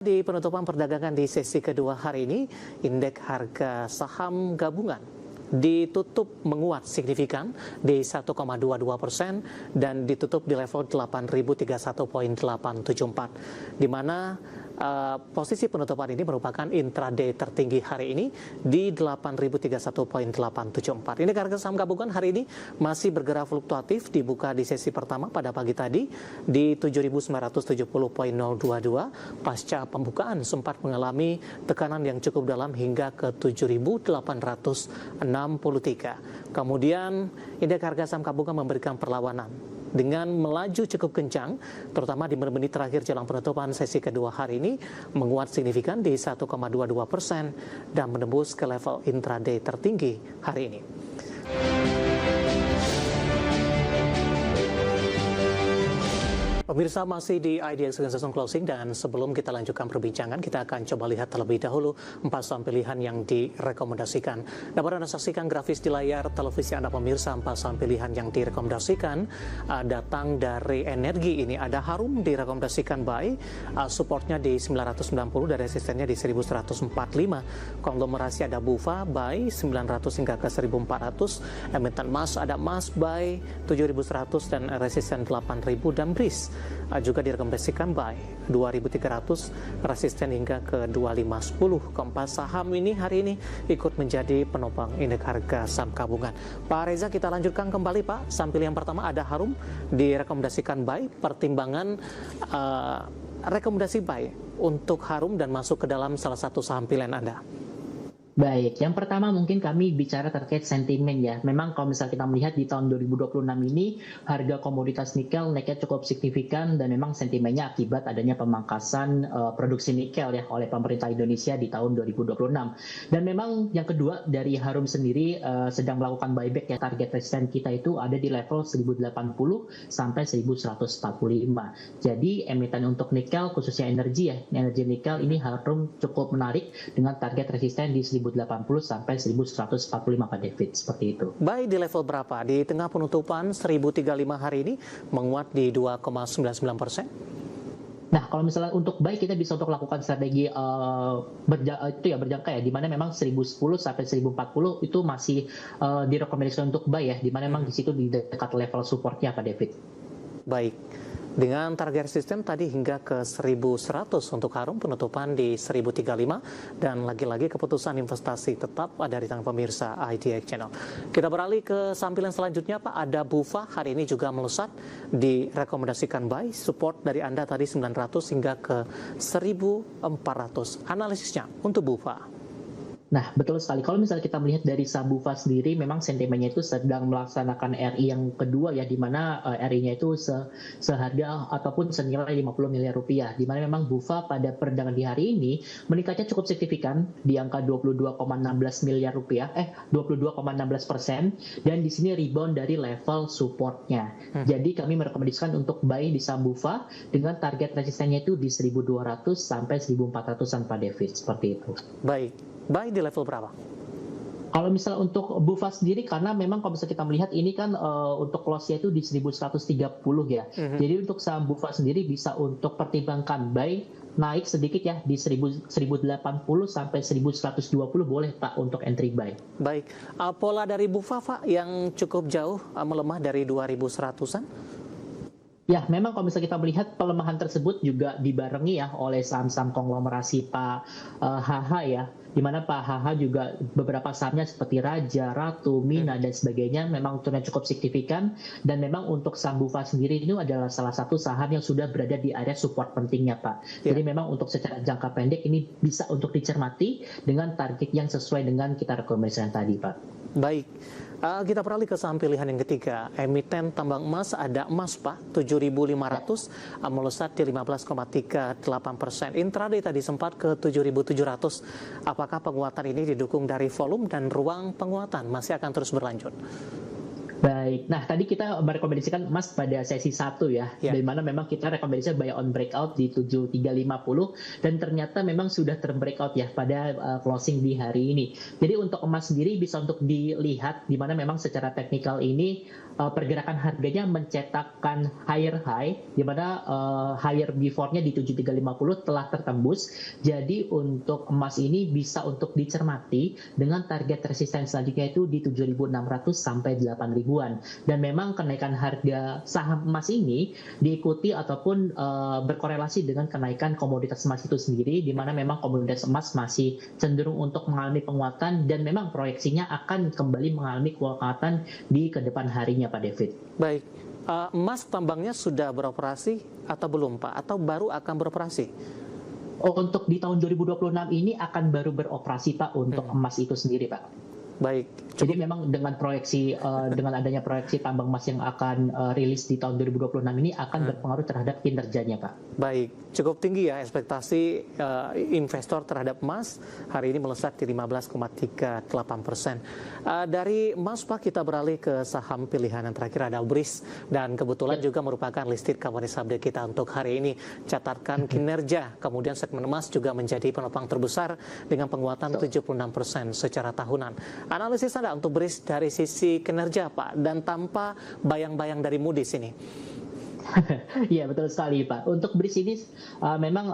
Di penutupan perdagangan di sesi kedua hari ini, indeks harga saham gabungan ditutup menguat signifikan di 1,22% dan ditutup di level 8.031.874, di mana posisi penutupan ini merupakan intraday tertinggi hari ini di 8.031.874. Ini harga saham gabungan hari ini masih bergerak fluktuatif, dibuka di sesi pertama pada pagi tadi di 7.970.022 pasca pembukaan sempat mengalami tekanan yang cukup dalam hingga ke 7.863. Kemudian indeks harga saham gabungan memberikan perlawanan dengan melaju cukup kencang, terutama di menit terakhir jelang penutupan sesi kedua hari ini, menguat signifikan di 1,22% dan menembus ke level intraday tertinggi hari ini. Pemirsa, masih di IDX Season Closing, dan sebelum kita lanjutkan perbincangan, kita akan coba lihat terlebih dahulu 4 saham pilihan yang direkomendasikan. Dapat Anda saksikan grafis di layar televisi Anda pemirsa. 4 saham pilihan yang direkomendasikan datang dari energi. Ini ada Harum direkomendasikan buy, supportnya di 990 dan resistennya di 1145. Konglomerasi ada Bufa buy 900 hingga ke 1400. Emiten emas ada emas buy 7100 dan resisten 8000, dan BRIS juga direkomendasikan buy 2.300, resisten hingga ke 2510. Keempat saham ini hari ini ikut menjadi penopang indeks harga saham gabungan. Pak Reza, kita lanjutkan kembali Pak. Saham pilihan pertama ada Harum direkomendasikan buy, pertimbangan rekomendasi buy untuk Harum dan masuk ke dalam salah satu saham pilihan Anda. Baik, yang pertama mungkin kami bicara terkait sentimen ya. Memang kalau misalnya kita melihat di tahun 2026 ini, harga komoditas nikel naiknya cukup signifikan dan memang sentimennya akibat adanya pemangkasan produksi nikel ya oleh pemerintah Indonesia di tahun 2026. Dan memang yang kedua, dari Harum sendiri sedang melakukan buyback ya. Target resisten kita itu ada di level 1080 sampai 1145. Jadi emiten untuk nikel khususnya energi ya, energi nikel ini Harum cukup menarik dengan target resisten di 1080 sampai 1145 Pak David, seperti itu. Buy di level berapa? Di tengah penutupan 1035 hari ini menguat di 2,99%. Nah, kalau misalnya untuk buy kita bisa untuk lakukan strategi berjangka ya, di mana memang 1010 sampai 1040 itu masih direkomendasikan untuk buy ya, di mana memang di situ di dekat level supportnya Pak David. Baik. Dengan target sistem tadi hingga ke 1100 untuk Harum, penutupan di 1035, dan lagi-lagi keputusan investasi tetap ada di tangan pemirsa IDX Channel. Kita beralih ke sampilan selanjutnya Pak, ada Bufa hari ini juga melesat, direkomendasikan buy, support dari Anda tadi 900 hingga ke 1400. Analisisnya untuk Bufa. Nah, betul sekali. Kalau misalnya kita melihat dari saham Bufa sendiri, memang sentimennya itu sedang melaksanakan RI yang kedua ya, di mana RI-nya itu seharga ataupun senilai 50 miliar rupiah. Di mana memang Bufa pada perdagangan di hari ini meningkatnya cukup signifikan di angka 22,16 miliar rupiah, 22,16%, dan di sini rebound dari level supportnya. Jadi kami merekomendasikan untuk buy di saham Bufa dengan target resistennya itu di 1200 sampai 1400-an Pak David, seperti itu. Baik. Buy di level berapa? Kalau misalnya untuk Bufa sendiri, karena memang kalau misalnya kita melihat ini kan untuk loss-nya itu di 1130 ya. Jadi untuk saham Bufa sendiri bisa untuk pertimbangkan buy naik sedikit ya di 1080 sampai 1120 boleh Pak untuk entry buy. Baik. Pola dari Bufa Pak yang cukup jauh melemah dari 2100-an? Ya, memang kalau misalnya kita melihat pelemahan tersebut juga dibarengi ya oleh saham-saham konglomerasi Pak HH ya, di mana Pak HH juga beberapa sahamnya seperti Raja, Ratu, Mina, dan sebagainya memang turunnya cukup signifikan, dan memang untuk saham Bufa sendiri ini adalah salah satu saham yang sudah berada di area support pentingnya Pak. Jadi memang untuk secara jangka pendek ini bisa untuk dicermati dengan target yang sesuai dengan kita rekomendasikan tadi Pak. Baik. Kita beralih ke saham pilihan yang ketiga, emiten tambang emas ada emas Pak, 7.500 melesat di 15,38%. Intraday tadi sempat ke 7.700. Apakah penguatan ini didukung dari volume dan ruang penguatan masih akan terus berlanjut? Baik, nah tadi kita merekomendasikan emas pada sesi 1 ya, Ya. dari mana memang kita rekomendasikan buy on breakout di 7350 dan ternyata memang sudah terbreakout ya pada closing di hari ini. Jadi untuk emas sendiri bisa untuk dilihat di mana memang secara teknikal ini pergerakan harganya mencetakkan higher high di mana higher before-nya di 7350 telah tertembus. Jadi untuk emas ini bisa untuk dicermati dengan target resisten selanjutnya itu di 7.600 sampai 8.000. Dan memang kenaikan harga saham emas ini diikuti ataupun berkorelasi dengan kenaikan komoditas emas itu sendiri, di mana memang komoditas emas masih cenderung untuk mengalami penguatan dan memang proyeksinya akan kembali mengalami penguatan di kedepan harinya, Pak David. Baik, emas tambangnya sudah beroperasi atau belum Pak? Atau baru akan beroperasi? Untuk di tahun 2026 ini akan baru beroperasi Pak untuk emas itu sendiri Pak. Baik, Jadi memang dengan proyeksi dengan adanya proyeksi tambang emas yang akan rilis di tahun 2026 ini akan berpengaruh terhadap kinerjanya, Pak. baik, cukup tinggi ya ekspektasi investor terhadap emas hari ini melesat di 15,38%. Dari emas Pak kita beralih ke saham pilihan yang terakhir ada BRIS dan kebetulan juga merupakan listed company update kita untuk hari ini. Catatkan kinerja, kemudian segmen emas juga menjadi penopang terbesar dengan penguatan 76% secara tahunan. Analisis Anda untuk BRIS dari sisi kinerja Pak dan tanpa bayang-bayang dari Moody's ini. Iya betul sekali Pak. Untuk BRIS ini memang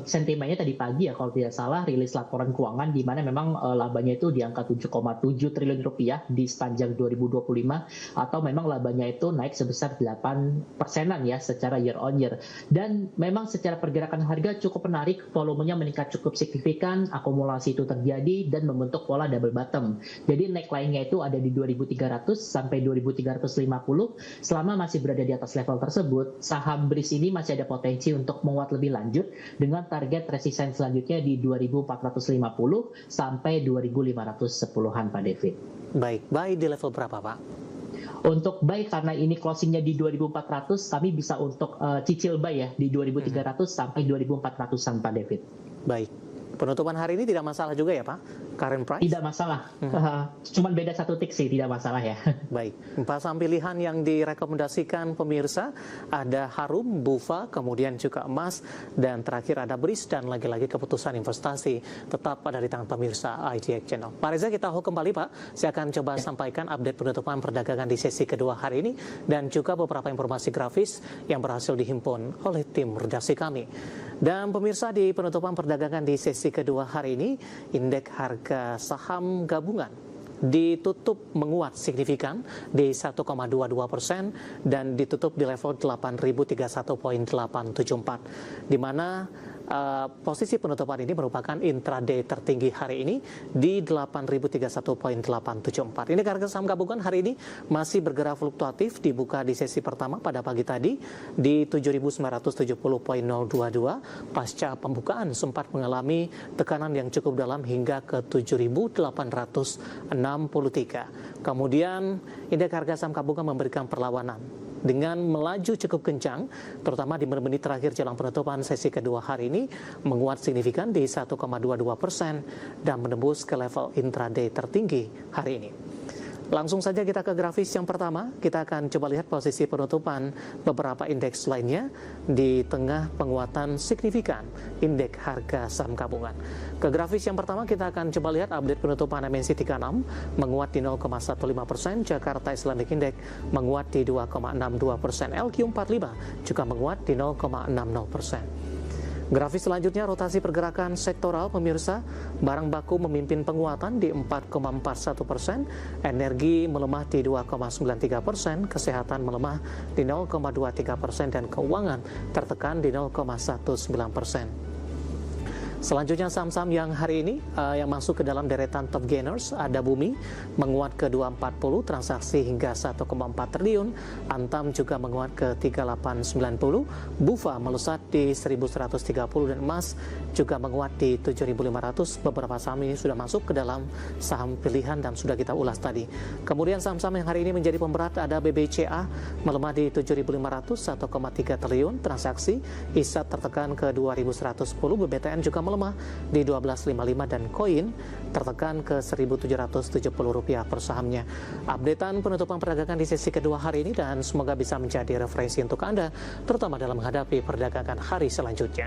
sentimennya tadi pagi ya kalau tidak salah rilis laporan keuangan di mana memang labanya itu di angka 7,7 triliun rupiah di sepanjang 2025 atau memang labanya itu naik sebesar 8%-an ya secara year on year. Dan memang secara pergerakan harga cukup menarik, volumenya meningkat cukup signifikan, akumulasi itu terjadi dan membentuk pola double bottom. Jadi neckline-nya itu ada di 2.300 sampai 2.350. Selama masih berada di atas level tersebut, saham BRIS ini masih ada potensi untuk menguat lebih lanjut dengan target resisten selanjutnya di 2.450 sampai 2.510-an Pak David. Baik, buy di level berapa Pak? Untuk buy karena ini closingnya di 2.400, kami bisa untuk cicil buy ya di 2.300 sampai 2.400-an Pak David. Baik, penutupan hari ini tidak masalah juga ya Pak? Current price? Tidak masalah, cuman beda 1 tick sih, tidak masalah ya. Baik, 4 saham pilihan yang direkomendasikan pemirsa ada Harum, Bufa, kemudian juga emas, dan terakhir ada BRIS, dan lagi-lagi keputusan investasi tetap ada di tangan pemirsa ITX Channel. Pak Reza, kita kembali Pak, saya akan coba sampaikan update penutupan perdagangan di sesi kedua hari ini, dan juga beberapa informasi grafis yang berhasil dihimpun oleh tim redaksi kami. Dan pemirsa, di penutupan perdagangan di sesi kedua hari ini, indeks harga saham gabungan ditutup menguat signifikan di 1,22% dan ditutup di level 8.031.874, di mana posisi penutupan ini merupakan intraday tertinggi hari ini di 8.031.874. Ini harga saham gabungan hari ini masih bergerak fluktuatif, dibuka di sesi pertama pada pagi tadi di 7.970.022 pasca pembukaan sempat mengalami tekanan yang cukup dalam hingga ke 7.863. Kemudian indeks harga saham gabungan memberikan perlawanan dengan melaju cukup kencang, terutama di menit terakhir jelang penutupan sesi kedua hari ini, menguat signifikan di 1,22% dan menembus ke level intraday tertinggi hari ini. Langsung saja kita ke grafis yang pertama, kita akan coba lihat posisi penutupan beberapa indeks lainnya di tengah penguatan signifikan indeks harga saham gabungan. Ke grafis yang pertama kita akan coba lihat update penutupan MNC 36 menguat di 0,15%, Jakarta Islamic Index menguat di 2,62%, LQ45 juga menguat di 0,60%. Grafis selanjutnya rotasi pergerakan sektoral pemirsa, barang baku memimpin penguatan di 4,41%, energi melemah di 2,93%, kesehatan melemah di 0,23% dan keuangan tertekan di 0,19%. Selanjutnya saham-saham yang hari ini yang masuk ke dalam deretan top gainers ada Bumi menguat ke 240 transaksi hingga 1,4 triliun, Antam juga menguat ke 3890, Bufa melesat di 1130 dan emas juga menguat di 7500. Beberapa saham ini sudah masuk ke dalam saham pilihan dan sudah kita ulas tadi. Kemudian saham-saham yang hari ini menjadi pemberat ada BBCA melemah di 7500, 1,3 triliun transaksi, ISAT tertekan ke 2110, BBTN juga melemah melemah di 12.55 dan koin tertekan ke Rp1.770 per sahamnya. Updatean penutupan perdagangan di sesi kedua hari ini dan semoga bisa menjadi referensi untuk Anda, terutama dalam menghadapi perdagangan hari selanjutnya.